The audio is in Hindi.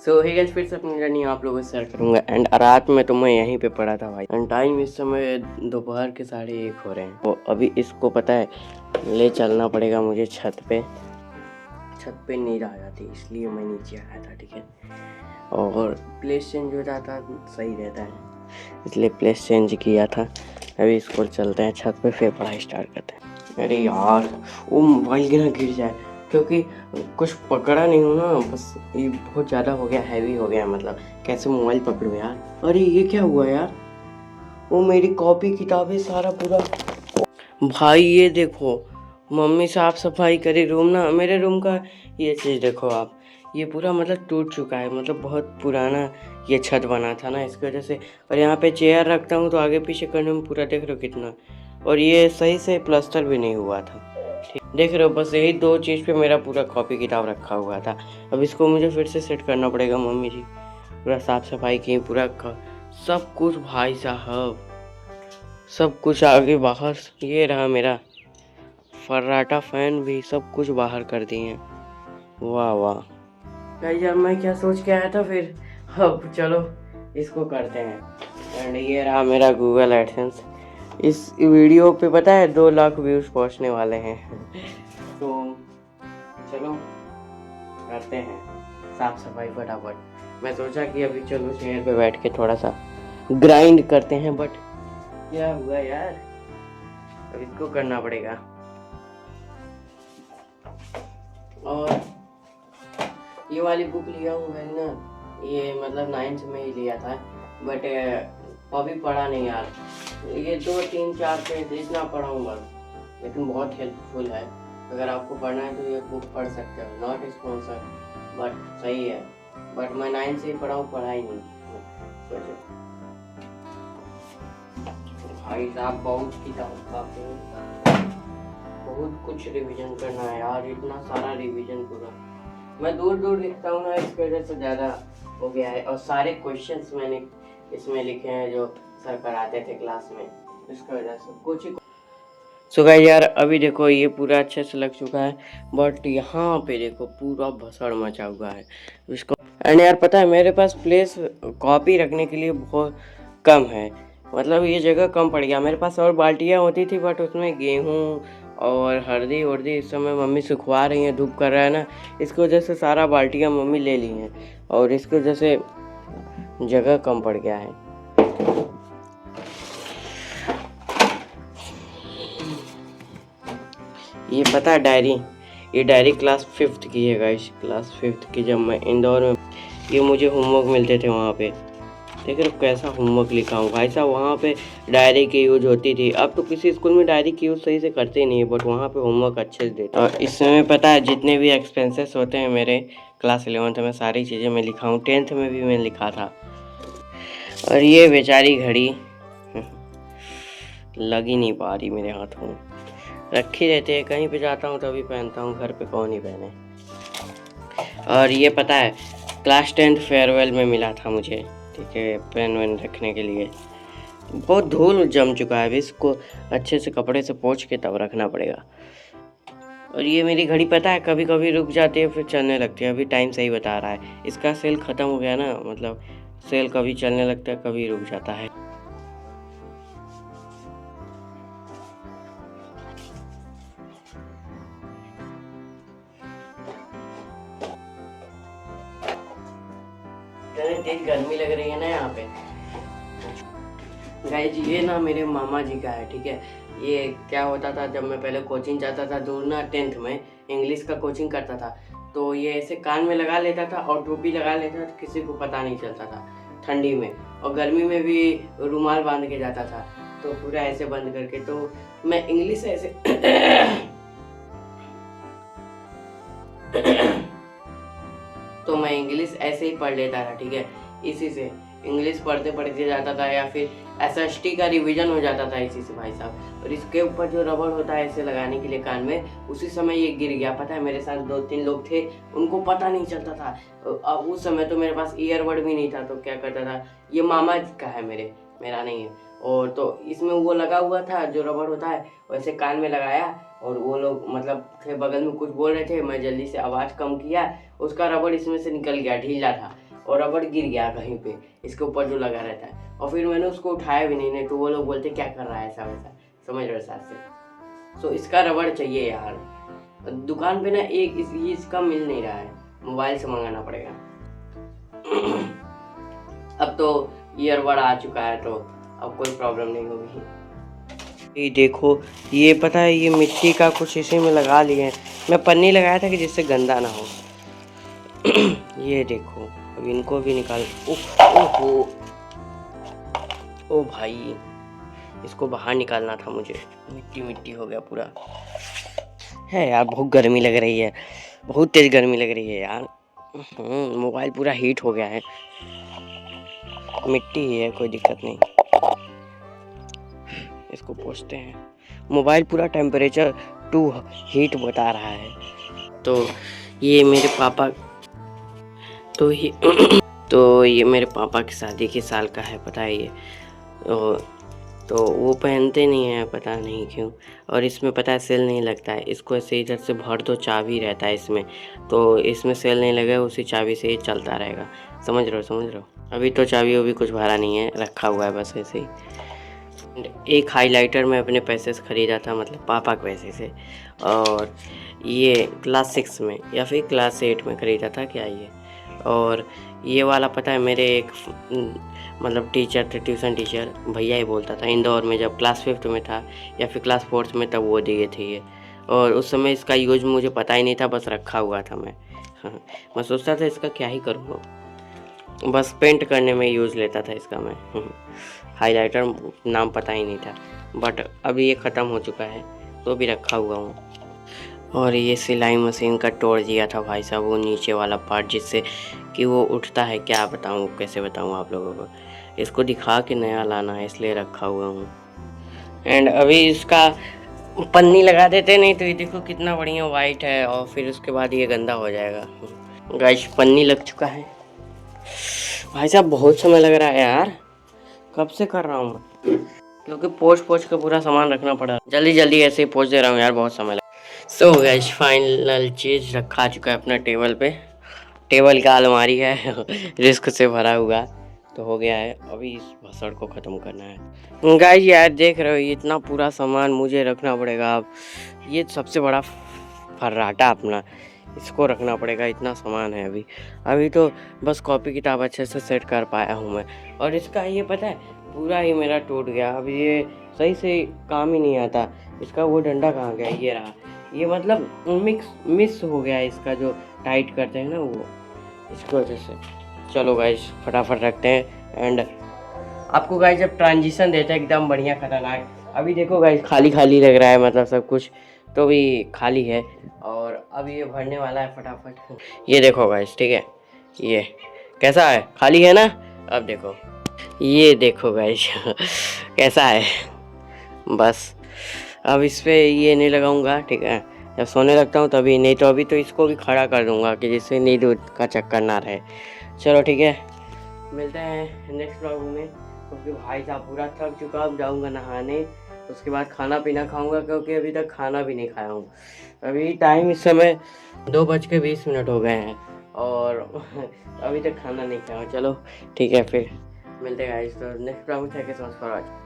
सो हे गाइस, फिर से अपनी जर्नी आप लोगों से शेयर करूंगा। एंड रात में तो मैं यहीं पे पड़ा था भाई। एंड टाइम इस समय दोपहर के 1:30 हो रहे हैं। तो अभी इसको पता है ले चलना पड़ेगा मुझे छत पे नींद आ जाती, इसलिए मैं नीचे आया था। ठीक है, और प्लेस चेंज हो जाता सही रहता है, इसलिए प्लेस चेंज किया था। अभी इसको चलते हैं छत पे, फिर पढ़ाई स्टार्ट करते हैं। अरे यार, वो मोबाइल गिर जाए, क्योंकि कुछ पकड़ा नहीं हूँ ना, बस ये बहुत ज़्यादा हो गया, हैवी हो गया। मतलब कैसे मोबाइल पकड़ूँ यार। अरे ये क्या हुआ यार, वो मेरी कॉपी किताबें सारा पूरा। भाई ये देखो, मम्मी साफ सफाई करी रूम ना, मेरे रूम का ये चीज़ देखो आप, ये पूरा मतलब टूट चुका है। मतलब बहुत पुराना ये छत बना था ना, इसकी वजह से। और यहाँ पे चेयर रखता हूँ तो आगे पीछे करने में पूरा देख रहे हो कितना, और ये सही से प्लास्टर भी नहीं हुआ था। देख रहे हो, बस यही दो चीज़ पे मेरा पूरा कॉपी किताब रखा हुआ था। अब इसको मुझे फिर से सेट करना पड़ेगा। मम्मी जी पूरा साफ सफाई की, पूरा सब कुछ भाई साहब, सब कुछ आगे बाहर। ये रहा मेरा फर्राटा फैन भी, सब कुछ बाहर कर दिए हैं। वाह वाह गाइस, यार मैं क्या सोच के आया था फिर। अब चलो इसको करते हैं। एंड ये रहा मेरा गूगल एडसेंस। इस वीडियो पे पता है 2 लाख व्यूज पहुंचने वाले हैं। तो चलो करते हैं साफ सफाई फटाफट। मैं सोचा कि अभी चलो चेयर पे बैठ के थोड़ा सा ग्राइंड करते हैं, बट क्या हुआ यार, अब इसको करना पड़ेगा। और ये वाली बुक लिया हूँ मैं ना, ये मतलब 9th में ही लिया था, बट अभी पढ़ा नहीं यार। ये 2 3 4 पेज इतना पढ़ा हूँ बस, लेकिन बहुत हेल्पफुल है। अगर आपको पढ़ना है तो ये बुक पढ़ सकते हो। नॉट स्पॉन्सर, बट सही है। बट मैं 9 से ही पढ़ा हूँ, पढ़ा ही नहीं। सोचो भाई साहब, बहुत किताब, बहुत कुछ रिवीजन करना है यार, इतना सारा रिवीजन पूरा। मैं दूर दूर लिखता हूँ ना, इसकी वजह से ज़्यादा हो गया है। और सारे क्वेश्चंस मैंने इसमें लिखे हैं जो सर कराते थे क्लास में, इसकी वजह से कुछ ही। सो गाइस यार, अभी देखो ये पूरा अच्छे से लग चुका है, बट यहाँ पे देखो पूरा भसड़ मचा हुआ है इसको। एंड यार पता है, मेरे पास प्लेस कॉपी रखने के लिए बहुत कम है। मतलब ये जगह कम पड़ गया। मेरे पास और बाल्टियाँ होती थी, बट उसमें गेहूँ और हल्दी वर्दी इस समय मम्मी सुखवा रही हैं, धूप कर रहा है ना, इसकी वजह से सारा बाल्टियाँ मम्मी ले ली हैं, और इसकी वजह से जगह कम पड़ गया है। ये पता है डायरी, ये डायरी क्लास 5th की है गाइस, क्लास 5th की। जब मैं इंदौर में, ये मुझे होमवर्क मिलते थे वहाँ पे। देख रहे कैसा होमवर्क लिखा हूँ भाई साहब। वहाँ पे डायरी की यूज होती थी, अब तो किसी स्कूल में डायरी की यूज सही से करते ही नहीं है, बट वहाँ पे होमवर्क अच्छे से देते। और इस समय पता है जितने भी एक्सपेंसेस होते हैं मेरे क्लास 11th में, सारी चीज़ें मैं लिखा हूँ। 10th में भी मैं लिखा था। और ये बेचारी घड़ी लग ही नहीं पा रही मेरे हाथों में, रखी रहती है। कहीं पे जाता हूँ तभी पहनता हूँ, घर पे कौन ही पहने। और ये पता है क्लास 10th फेयरवेल में मिला था मुझे, ठीक है, पेन वेन रखने के लिए। बहुत धूल जम चुका है, अभी इसको अच्छे से कपड़े से पोंछ के तब रखना पड़ेगा। और ये मेरी घड़ी पता है कभी कभी रुक जाती है, फिर चलने लगती है। अभी टाइम सही बता रहा है, इसका सेल ख़त्म हो गया ना, मतलब सेल कभी चलने लगता है कभी रुक जाता है। तेज गर्मी लग रही है ना यहाँ पे गाइस। ये ना मेरे मामा जी का है, ठीक है। ये क्या होता था, जब मैं पहले कोचिंग जाता था दूर ना, 10th में इंग्लिश का कोचिंग करता था, तो ये ऐसे कान में लगा लेता था और टोपी लगा लेता था, किसी को पता नहीं चलता था ठंडी में। और गर्मी में भी रुमाल बांध के जाता था, तो पूरा ऐसे बंद करके। तो मैं इंग्लिश ऐसे तो मैं इंग्लिश ऐसे ही पढ़ लेता था, ठीक है। इसी से इंग्लिश पढ़ते पढ़ते जाता था, या फिर एसएसटी का रिवीजन हो जाता था इसी से भाई साहब। और इसके ऊपर जो रबड़ होता है ऐसे लगाने के लिए कान में, उसी समय ये गिर गया। पता है मेरे साथ 2-3 लोग थे, उनको पता नहीं चलता था। अब उस समय तो मेरे पास ईयरबड भी नहीं था, तो क्या करता था, ये मामा का है मेरा नहीं है। और तो इसमें वो लगा हुआ था जो रबड़ होता है, वैसे कान में लगाया, और वो लोग मतलब थे बगल में, कुछ बोल रहे थे, मैं जल्दी से आवाज़ कम किया, उसका रबड़ इसमें से निकल गया, ढीला था। और रबड़ गिर गया कहीं पे इसके ऊपर जो लगा रहता है, और फिर मैंने उसको उठाया भी नहीं तो वो लोग बोलते क्या कर रहा है ऐसा वैसा, समझ रहे हो साथ से। सो इसका रबड़ चाहिए यार, दुकान पे ना एक इसका मिल नहीं रहा है, मोबाइल से मंगाना पड़ेगा। अब तो ईयरबड आ चुका है तो अब कोई प्रॉब्लम नहीं होगी। ये देखो, ये पता है ये मिट्टी का कुछ इसी में लगा लिए हैं, मैं पन्नी लगाया था कि जिससे गंदा ना हो। ये देखो अब इनको भी निकाल, ओहो ओ भाई इसको बाहर निकालना था मुझे, मिट्टी मिट्टी हो गया पूरा। है यार बहुत गर्मी लग रही है, बहुत तेज गर्मी लग रही है यार। मोबाइल पूरा हीट हो गया है, मिट्टी ही है कोई दिक्कत नहीं, इसको पोंछते हैं। मोबाइल पूरा टेम्परेचर 2 हीट बता रहा है। तो ये मेरे पापा तो ये मेरे पापा की शादी के साल का है, पता है ये। तो वो पहनते नहीं हैं, पता नहीं क्यों। और इसमें पता है सेल नहीं लगता है, इसको ऐसे इधर से भर दो, चाबी रहता है इसमें, तो इसमें सेल नहीं लगेगा, उसी चाबी से ही चलता रहेगा। समझ रहे हो। अभी तो चाबी वो भी कुछ भरा नहीं है, रखा हुआ है बस ऐसे ही। एक हाइलाइटर मैं अपने पैसे से ख़रीदा था, मतलब पापा के पैसे से, और ये क्लास 6 में या फिर क्लास 8 में ख़रीदा था क्या ये। और ये वाला पता है मेरे एक मतलब टीचर थे, ट्यूशन टीचर भैया ही बोलता था, इंदौर में जब क्लास 5 में था या फिर क्लास 4 में, तब वो दिए थे ये। और उस समय इसका यूज़ मुझे पता ही नहीं था, बस रखा हुआ था मैं। हाँ, मैं सोचता था इसका क्या ही करूँगा, बस पेंट करने में यूज़ लेता था इसका मैं। हाइलाइटर नाम पता ही नहीं था, बट अभी ये ख़त्म हो चुका है तो भी रखा हुआ हूँ। और ये सिलाई मशीन का तोड़ दिया था भाई साहब, वो नीचे वाला पार्ट जिससे कि वो उठता है, क्या बताऊँ कैसे बताऊँ आप लोगों को, इसको दिखा के नया लाना है इसलिए रखा हुआ हूँ। एंड अभी इसका पन्नी लगा देते, नहीं तो ये देखो कितना बढ़िया वाइट है, और फिर उसके बाद ये गंदा हो जाएगा। गाइस पन्नी लग चुका है भाई साहब, बहुत समय लग रहा है यार, कब से कर रहा हूँ क्योंकि पोंछ के पूरा सामान रखना पड़ा, जल्दी ऐसे ही पोंछ दे रहा हूँ यार, बहुत समय लगा। सो गाइस फाइनल चीज़ रखा चुका है अपना टेबल पे, टेबल का अलमारी है रिस्क से भरा हुआ तो हो गया है। अभी इस भसड़ को ख़त्म करना है। गाइस यार देख रहे हो इतना पूरा सामान मुझे रखना पड़ेगा, अब ये सबसे बड़ा फर्राटा अपना, इसको रखना पड़ेगा, इतना सामान है अभी तो बस कॉपी किताब अच्छे से सेट कर पाया हूँ मैं। और इसका ये पता है पूरा ही मेरा टूट गया, अब ये सही से काम ही नहीं आता, इसका वो डंडा कहाँ गया, ये रहा, ये मतलब मिस हो गया है इसका जो टाइट करते हैं ना वो, इसकी वजह से। चलो गाइस फटाफट रखते हैं। एंड आपको गाइस जब ट्रांजिशन देते हैं एकदम बढ़िया खतरनाक, अभी देखो गाइस खाली लग रहा है, मतलब सब कुछ तो भी खाली है, और अब ये भरने वाला है फटाफट। ये देखो गाइस, ठीक है, ये कैसा है, खाली है ना। अब देखो, ये देखो गाइस कैसा है। बस अब इस पर ये नहीं लगाऊंगा, ठीक है, जब सोने लगता हूँ तभी, नहीं तो अभी तो इसको भी खड़ा कर दूंगा कि जिससे नींद का चक्कर ना रहे। चलो ठीक है, मिलते हैं नेक्स्ट व्लॉग में, क्योंकि भाई साहब पूरा थक चुका, अब जाऊँगा नहाने, उसके बाद खाना पीना खाऊंगा, क्योंकि अभी तक खाना भी नहीं खाया हूँ। अभी टाइम इस समय 2:20 हो गए हैं और अभी तक खाना नहीं खाया हूँ। चलो ठीक है, फिर मिलते हैं गाइस, तो नेक्स्ट व्लॉग में। Thank you so much for watching.